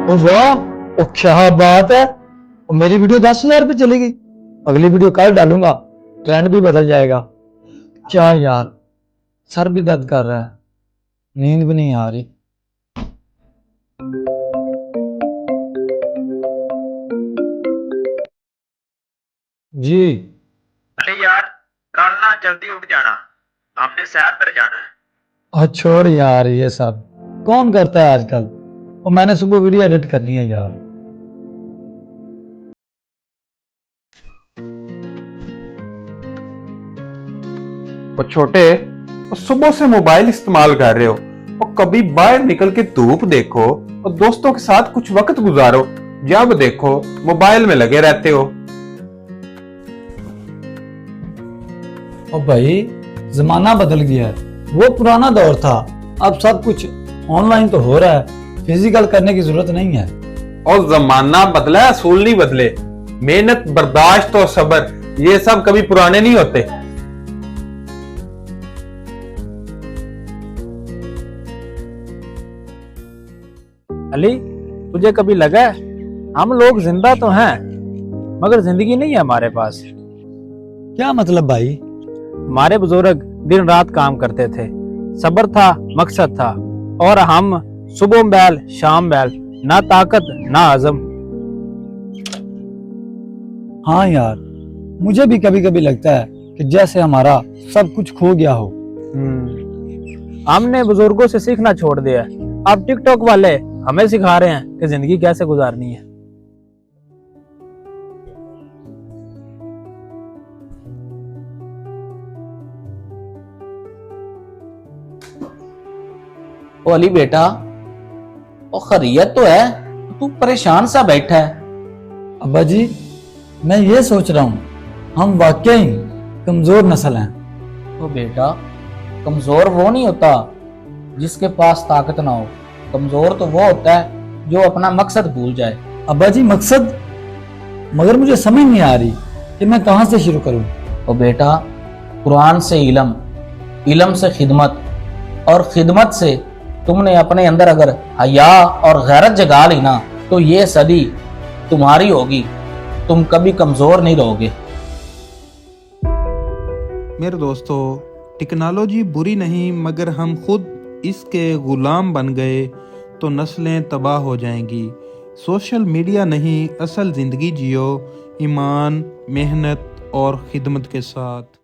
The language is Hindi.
ओ वाह, ओ क्या बात है। और मेरी वीडियो 10,000 पे चली गई। अगली वीडियो कल डालूंगा, ट्रेंड भी बदल जाएगा। क्या यार, सर भी दर्द कर रहा है, नींद भी नहीं आ रही। जी। अरे यार, कल ना जल्दी उठ जाना, हमने सैर पर जाना है। और छोड़ यार, ये सब कौन करता है आजकल। और मैंने सुबह वीडियो एडिट करनी है यार। और छोटे, और सुबह से मोबाइल इस्तेमाल कर रहे हो, और कभी बाहर निकल के धूप देखो और दोस्तों के साथ कुछ वक्त गुजारो। जब देखो मोबाइल में लगे रहते हो। और भाई, जमाना बदल गया है। वो पुराना दौर था, अब सब कुछ ऑनलाइन तो हो रहा है, फिजिकल करने की जरूरत नहीं है। और जमाना बदला है, असूल नहीं बदले। मेहनत, बर्दाश्त और सब्र, ये सब कभी पुराने नहीं होते। अली, तुझे कभी लगा है हम लोग जिंदा तो हैं मगर जिंदगी नहीं है हमारे पास। क्या मतलब भाई? हमारे बुजुर्ग दिन रात काम करते थे, सब्र था, मकसद था, और हम सुबह बैल शाम बैल, ना ताकत ना आजम। हाँ यार, मुझे भी कभी कभी लगता है कि जैसे हमारा सब कुछ खो गया हो। हमने बुजुर्गों से सीखना छोड़ दिया है। अब टिकटॉक वाले हमें सिखा रहे हैं कि जिंदगी कैसे गुजारनी है। ओ अली बेटा, ओ खैरियत तो है, तू परेशान सा बैठा है। अब्बा जी, मैं ये सोच रहा हूँ, हम वाकई कमजोर नस्ल हैं। ओ बेटा, कमजोर वो नहीं होता जिसके पास ताकत ना हो। कमजोर तो वो होता है जो अपना मकसद भूल जाए। अब्बा जी, मकसद? मगर मुझे समझ नहीं आ रही कि मैं कहाँ से शुरू करूँ। ओ बेटा, कुरान से इल्म, इल्म से खिदमत, और खिदमत से तुमने अपने अंदर अगर हया और गैरत जगा ली ना, तो ये सदी तुम्हारी होगी। तुम कभी कमजोर नहीं रहोगे। मेरे दोस्तों, टेक्नोलॉजी बुरी नहीं, मगर हम खुद इसके गुलाम बन गए तो नस्लें तबाह हो जाएंगी। सोशल मीडिया नहीं, असल जिंदगी जियो, ईमान, मेहनत और खिदमत के साथ।